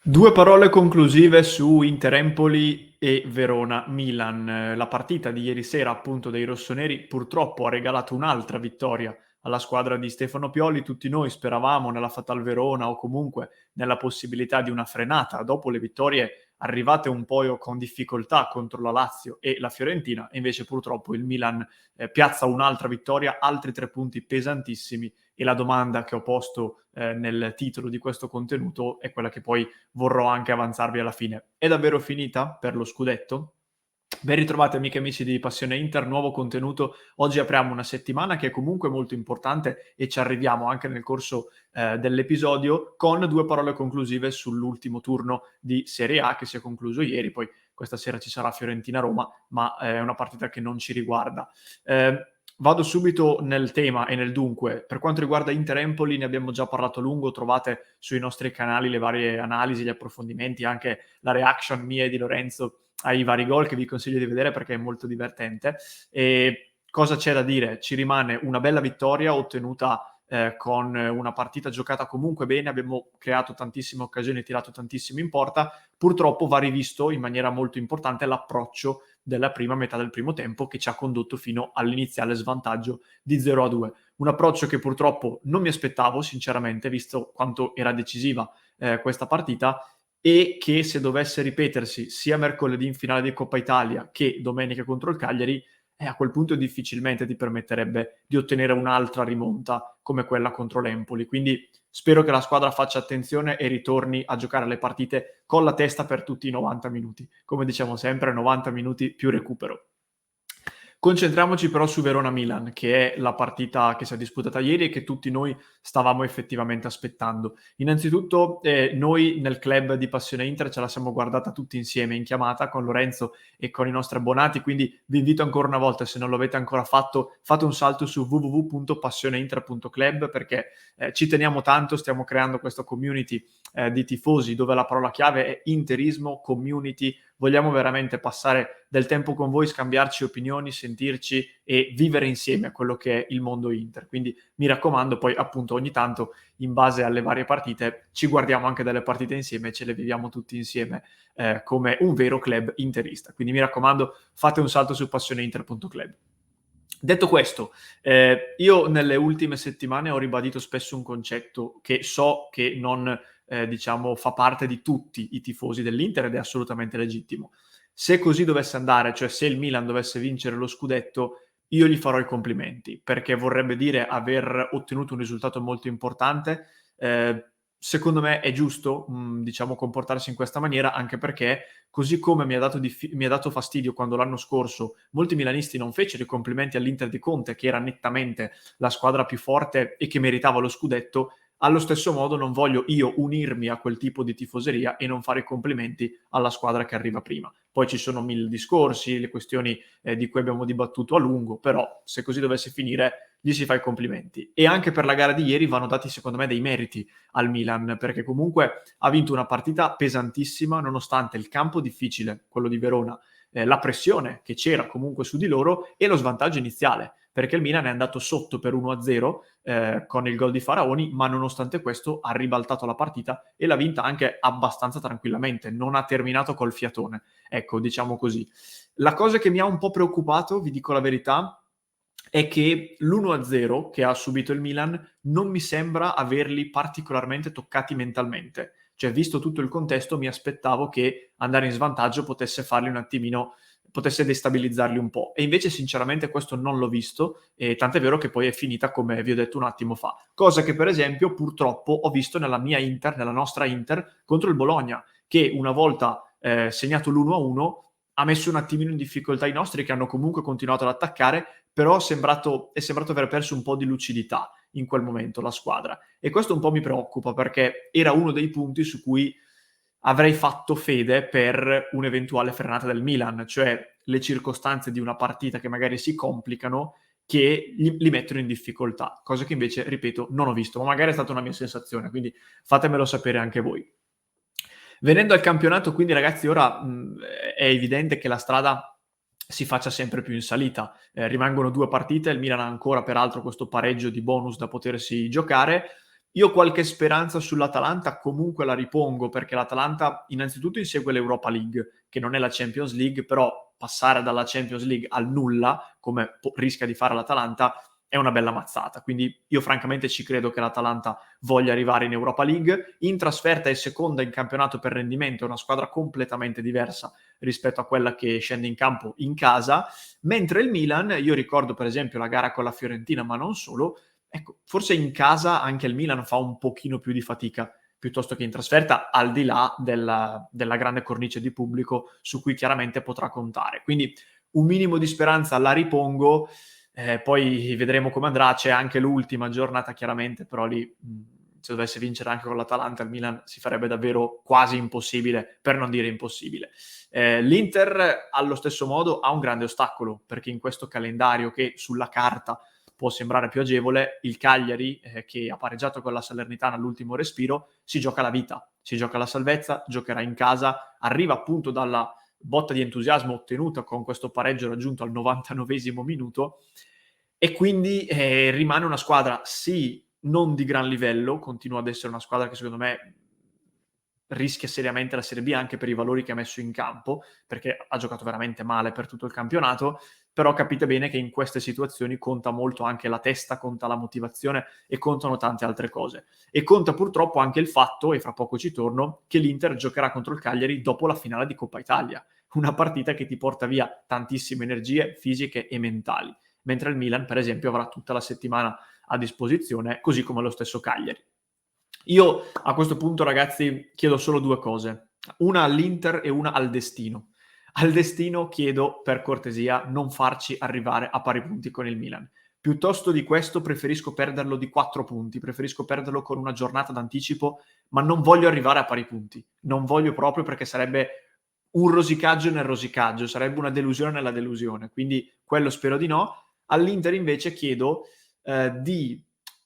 Due parole conclusive su Inter-Empoli e Verona-Milan. La partita di ieri sera, appunto, dei rossoneri purtroppo ha regalato un'altra vittoria alla squadra di Stefano Pioli. Tutti noi speravamo nella Fatal Verona o comunque nella possibilità di una frenata dopo le vittorie arrivate un po' con difficoltà contro la Lazio e la Fiorentina, e invece purtroppo il Milan piazza un'altra vittoria, altri 3 punti pesantissimi, e la domanda che ho posto nel titolo di questo contenuto è quella che poi vorrò anche avanzarvi alla fine. È davvero finita per lo scudetto? Ben ritrovati amiche e amici di Passione Inter, nuovo contenuto. Oggi apriamo una settimana che è comunque molto importante e ci arriviamo anche nel corso dell'episodio con due parole conclusive sull'ultimo turno di Serie A che si è concluso ieri. Poi questa sera ci sarà Fiorentina-Roma, ma è una partita che non ci riguarda. Vado subito nel tema e nel dunque. Per quanto riguarda Inter-Empoli ne abbiamo già parlato a lungo, trovate sui nostri canali le varie analisi, gli approfondimenti, anche la reaction mia e di Lorenzo ai vari gol che vi consiglio di vedere perché è molto divertente. E cosa c'è da dire? Ci rimane una bella vittoria ottenuta con una partita giocata comunque bene, abbiamo creato tantissime occasioni, tirato tantissimo in porta. Purtroppo va rivisto in maniera molto importante l'approccio della prima metà del primo tempo che ci ha condotto fino all'iniziale svantaggio di 0-2. Un approccio che purtroppo non mi aspettavo sinceramente, visto quanto era decisiva questa partita, e che se dovesse ripetersi sia mercoledì in finale di Coppa Italia che domenica contro il Cagliari, a quel punto difficilmente ti permetterebbe di ottenere un'altra rimonta come quella contro l'Empoli. Quindi spero che la squadra faccia attenzione e ritorni a giocare le partite con la testa per tutti i 90 minuti. Come diciamo sempre, 90 minuti più recupero. Concentriamoci però su Verona-Milan, che è la partita che si è disputata ieri e che tutti noi stavamo effettivamente aspettando. Innanzitutto noi nel club di Passione Inter ce la siamo guardata tutti insieme in chiamata con Lorenzo e con i nostri abbonati, quindi vi invito ancora una volta, se non lo avete ancora fatto, fate un salto su www.passioneinter.club perché ci teniamo tanto, stiamo creando questa community di tifosi dove la parola chiave è interismo, community. Vogliamo veramente passare del tempo con voi, scambiarci opinioni, sentirci e vivere insieme a quello che è il mondo Inter. Quindi mi raccomando, poi appunto ogni tanto in base alle varie partite ci guardiamo anche delle partite insieme e ce le viviamo tutti insieme come un vero club interista. Quindi mi raccomando, fate un salto su passioneinter.club. Detto questo, io nelle ultime settimane ho ribadito spesso un concetto che so che non diciamo fa parte di tutti i tifosi dell'Inter ed è assolutamente legittimo. Se così dovesse andare, cioè se il Milan dovesse vincere lo scudetto, io gli farò i complimenti, perché vorrebbe dire aver ottenuto un risultato molto importante. Secondo me è giusto, diciamo, comportarsi in questa maniera, anche perché così come mi ha dato fastidio quando l'anno scorso molti milanisti non fecero i complimenti all'Inter di Conte, che era nettamente la squadra più forte e che meritava lo scudetto, allo stesso modo non voglio io unirmi a quel tipo di tifoseria e non fare i complimenti alla squadra che arriva prima. Poi ci sono 1000 discorsi, le questioni di cui abbiamo dibattuto a lungo, però se così dovesse finire gli si fa i complimenti. E anche per la gara di ieri vanno dati secondo me dei meriti al Milan, perché comunque ha vinto una partita pesantissima nonostante il campo difficile, quello di Verona, la pressione che c'era comunque su di loro e lo svantaggio iniziale, perché il Milan è andato sotto per 1-0 con il gol di Faraoni, ma nonostante questo ha ribaltato la partita e l'ha vinta anche abbastanza tranquillamente, non ha terminato col fiatone, ecco, diciamo così. La cosa che mi ha un po' preoccupato, vi dico la verità, è che l'1-0 che ha subito il Milan non mi sembra averli particolarmente toccati mentalmente. Cioè, visto tutto il contesto, mi aspettavo che andare in svantaggio potesse farli un attimino, potesse destabilizzarli un po'. E invece, sinceramente, questo non l'ho visto, e tant'è vero che poi è finita come vi ho detto un attimo fa. Cosa che, per esempio, purtroppo ho visto nella mia Inter, nella nostra Inter, contro il Bologna, che una volta segnato l'1-1 ha messo un attimino in difficoltà i nostri, che hanno comunque continuato ad attaccare, però è sembrato aver perso un po' di lucidità in quel momento la squadra. E questo un po' mi preoccupa, perché era uno dei punti su cui avrei fatto fede per un'eventuale frenata del Milan, cioè le circostanze di una partita che magari si complicano, che li mettono in difficoltà, cosa che invece, ripeto, non ho visto, ma magari è stata una mia sensazione, quindi fatemelo sapere anche voi. Venendo al campionato, quindi ragazzi, ora è evidente che la strada si faccia sempre più in salita. Rimangono 2 partite, il Milan ha ancora peraltro questo pareggio di bonus da potersi giocare. Io qualche speranza sull'Atalanta comunque la ripongo, perché l'Atalanta innanzitutto insegue l'Europa League, che non è la Champions League, però passare dalla Champions League al nulla, come rischia di fare l'Atalanta, è una bella mazzata. Quindi io francamente ci credo che l'Atalanta voglia arrivare in Europa League. In trasferta è seconda in campionato per rendimento, è una squadra completamente diversa rispetto a quella che scende in campo in casa, mentre il Milan, io ricordo per esempio la gara con la Fiorentina, ma non solo, ecco, forse in casa anche il Milan fa un pochino più di fatica piuttosto che in trasferta, al di là della grande cornice di pubblico su cui chiaramente potrà contare. Quindi un minimo di speranza la ripongo, poi vedremo come andrà. C'è anche l'ultima giornata chiaramente, però lì se dovesse vincere anche con l'Atalanta il Milan si farebbe davvero quasi impossibile, per non dire impossibile. L'Inter allo stesso modo ha un grande ostacolo, perché in questo calendario che sulla carta può sembrare più agevole, il Cagliari, che ha pareggiato con la Salernitana all'ultimo respiro, si gioca la vita, si gioca la salvezza, giocherà in casa, arriva appunto dalla botta di entusiasmo ottenuta con questo pareggio raggiunto al 99esimo minuto, e quindi rimane una squadra sì non di gran livello, continua ad essere una squadra che secondo me rischia seriamente la Serie B anche per i valori che ha messo in campo, perché ha giocato veramente male per tutto il campionato, però capite bene che in queste situazioni conta molto anche la testa, conta la motivazione e contano tante altre cose. E conta purtroppo anche il fatto, e fra poco ci torno, che l'Inter giocherà contro il Cagliari dopo la finale di Coppa Italia, una partita che ti porta via tantissime energie fisiche e mentali, mentre il Milan, per esempio, avrà tutta la settimana a disposizione, così come lo stesso Cagliari. Io a questo punto, ragazzi, chiedo solo due cose, una all'Inter e una al destino. Al destino chiedo, per cortesia, non farci arrivare a pari punti con il Milan. Piuttosto di questo preferisco perderlo di 4 punti, preferisco perderlo con una giornata d'anticipo, ma non voglio arrivare a pari punti. Non voglio proprio, perché sarebbe un rosicaggio nel rosicaggio, sarebbe una delusione nella delusione, quindi quello spero di no. All'Inter invece chiedo di,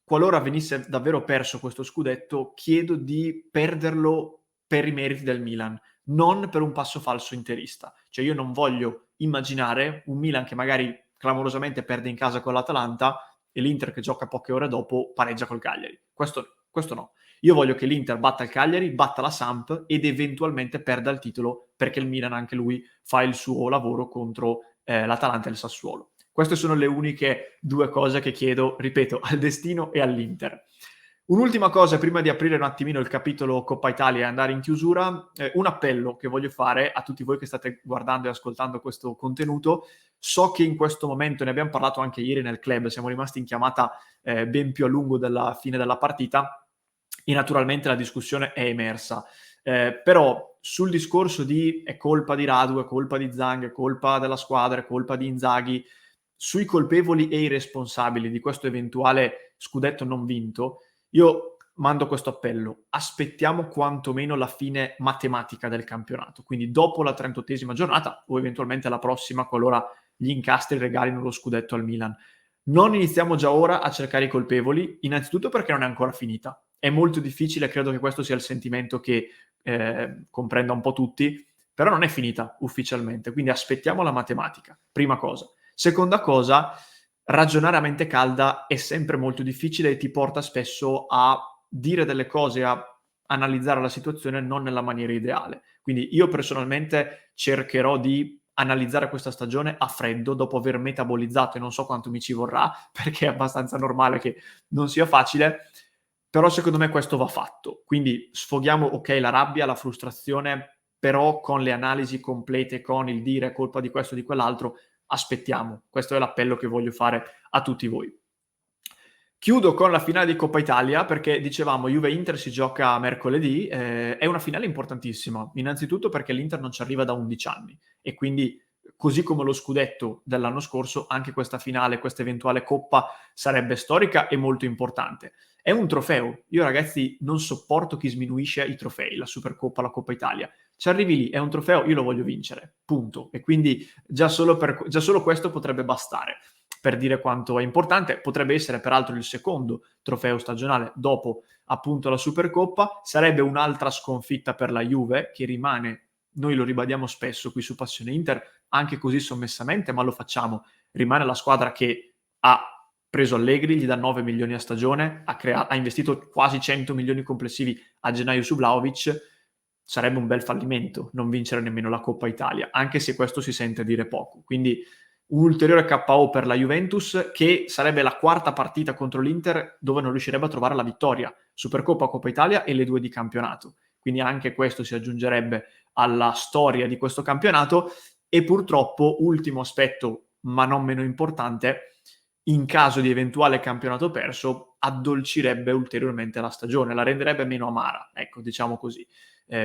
qualora venisse davvero perso questo scudetto, chiedo di perderlo per i meriti del Milan, non per un passo falso interista. Cioè io non voglio immaginare un Milan che magari clamorosamente perde in casa con l'Atalanta e l'Inter che gioca poche ore dopo pareggia col Cagliari. Questo no. Io voglio che l'Inter batta il Cagliari, batta la Samp ed eventualmente perda il titolo, perché il Milan anche lui fa il suo lavoro contro l'Atalanta e il Sassuolo. Queste sono le uniche due cose che chiedo, ripeto, al destino e all'Inter. Un'ultima cosa prima di aprire un attimino il capitolo Coppa Italia e andare in chiusura, un appello che voglio fare a tutti voi che state guardando e ascoltando questo contenuto. So che in questo momento, ne abbiamo parlato anche ieri nel club, siamo rimasti in chiamata ben più a lungo della fine della partita e naturalmente la discussione è emersa. Però sul discorso di è colpa di Radu, è colpa di Zhang, è colpa della squadra, è colpa di Inzaghi, sui colpevoli e i responsabili di questo eventuale scudetto non vinto, io mando questo appello: aspettiamo quantomeno la fine matematica del campionato, quindi dopo la 38esima giornata o eventualmente la prossima, qualora gli incastri regalino lo scudetto al Milan. Non iniziamo già ora a cercare i colpevoli, innanzitutto perché non è ancora finita. È molto difficile, credo che questo sia il sentimento che comprenda un po' tutti, però non è finita ufficialmente, quindi aspettiamo la matematica, prima cosa. Seconda cosa, ragionare a mente calda è sempre molto difficile e ti porta spesso a dire delle cose, a analizzare la situazione non nella maniera ideale. Quindi io personalmente cercherò di analizzare questa stagione a freddo, dopo aver metabolizzato, e non so quanto mi ci vorrà, perché è abbastanza normale che non sia facile, però secondo me questo va fatto. Quindi sfoghiamo, ok, la rabbia, la frustrazione, però con le analisi complete, con il dire colpa di questo o di quell'altro, aspettiamo. Questo è l'appello che voglio fare a tutti voi. Chiudo con la finale di Coppa Italia, perché dicevamo Juve-Inter si gioca mercoledì, è una finale importantissima, innanzitutto perché l'Inter non ci arriva da 11 anni e quindi, così come lo scudetto dell'anno scorso, anche questa finale, questa eventuale Coppa sarebbe storica e molto importante. È un trofeo. Io, ragazzi, non sopporto chi sminuisce i trofei, la Supercoppa, la Coppa Italia. Ci arrivi lì, è un trofeo, io lo voglio vincere, punto. E quindi già solo questo potrebbe bastare per dire quanto è importante. Potrebbe essere peraltro il secondo trofeo stagionale dopo appunto la Supercoppa. Sarebbe un'altra sconfitta per la Juve, che rimane, noi lo ribadiamo spesso qui su Passione Inter, anche così sommessamente, ma lo facciamo, rimane la squadra che ha preso Allegri, gli dà 9 milioni a stagione, ha investito quasi 100 milioni complessivi a gennaio su Vlahovic, sarebbe un bel fallimento non vincere nemmeno la Coppa Italia, anche se questo si sente dire poco. Quindi un ulteriore KO per la Juventus, che sarebbe la quarta partita contro l'Inter dove non riuscirebbe a trovare la vittoria, Supercoppa, Coppa Italia e le 2 di campionato. Quindi anche questo si aggiungerebbe alla storia di questo campionato. E purtroppo, ultimo aspetto, ma non meno importante, in caso di eventuale campionato perso, addolcirebbe ulteriormente la stagione, la renderebbe meno amara, ecco, diciamo così,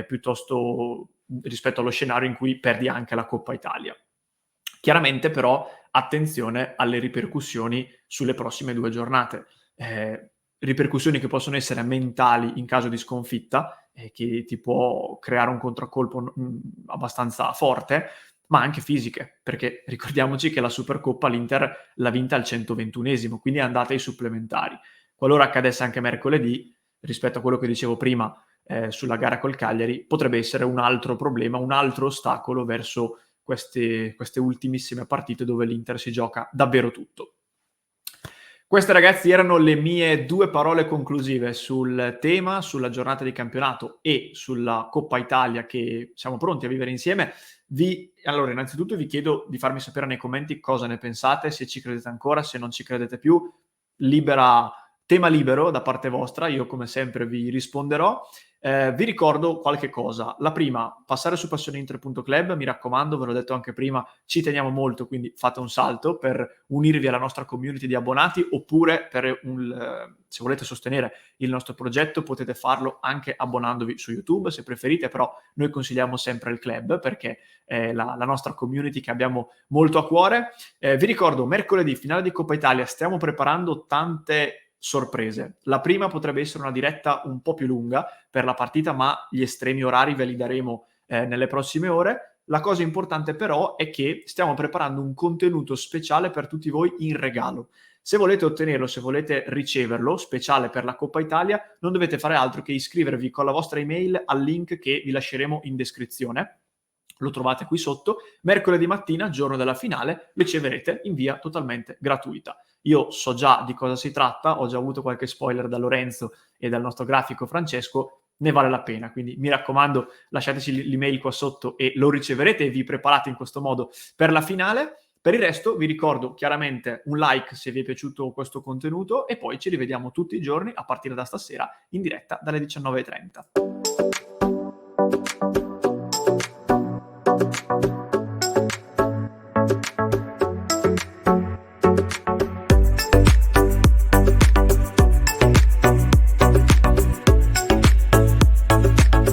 piuttosto rispetto allo scenario in cui perdi anche la Coppa Italia. Chiaramente però attenzione alle ripercussioni sulle prossime 2 giornate. Ripercussioni che possono essere mentali in caso di sconfitta, che ti può creare un contraccolpo abbastanza forte, ma anche fisiche, perché ricordiamoci che la Supercoppa l'Inter l'ha vinta al 121esimo, quindi è andata ai supplementari. Qualora accadesse anche mercoledì, rispetto a quello che dicevo prima sulla gara col Cagliari, potrebbe essere un altro problema, un altro ostacolo verso queste ultimissime partite dove l'Inter si gioca davvero tutto. Queste, ragazzi, erano le mie 2 parole conclusive sul tema, sulla giornata di campionato e sulla Coppa Italia che siamo pronti a vivere insieme. Allora, innanzitutto vi chiedo di farmi sapere nei commenti cosa ne pensate, se ci credete ancora, se non ci credete più. Tema libero da parte vostra, io come sempre vi risponderò. Vi ricordo qualche cosa. La prima, passare su passioneinter.club, mi raccomando, ve l'ho detto anche prima, ci teniamo molto, quindi fate un salto per unirvi alla nostra community di abbonati, oppure se volete sostenere il nostro progetto potete farlo anche abbonandovi su YouTube, se preferite, però noi consigliamo sempre il club perché è la nostra community che abbiamo molto a cuore. Vi ricordo, mercoledì, finale di Coppa Italia, stiamo preparando tante sorprese. La prima potrebbe essere una diretta un po' più lunga per la partita, ma gli estremi orari ve li daremo nelle prossime ore. La cosa importante però è che stiamo preparando un contenuto speciale per tutti voi in regalo. Se volete ottenerlo, se volete riceverlo, speciale per la Coppa Italia, non dovete fare altro che iscrivervi con la vostra email al link che vi lasceremo in descrizione. Lo trovate qui sotto. Mercoledì mattina, giorno della finale, riceverete in via totalmente gratuita. Io so già di cosa si tratta, ho già avuto qualche spoiler da Lorenzo e dal nostro grafico Francesco, ne vale la pena, quindi mi raccomando lasciateci l'email qua sotto e lo riceverete e vi preparate in questo modo per la finale. Per il resto vi ricordo chiaramente un like se vi è piaciuto questo contenuto e poi ci rivediamo tutti i giorni a partire da stasera in diretta dalle 19:30.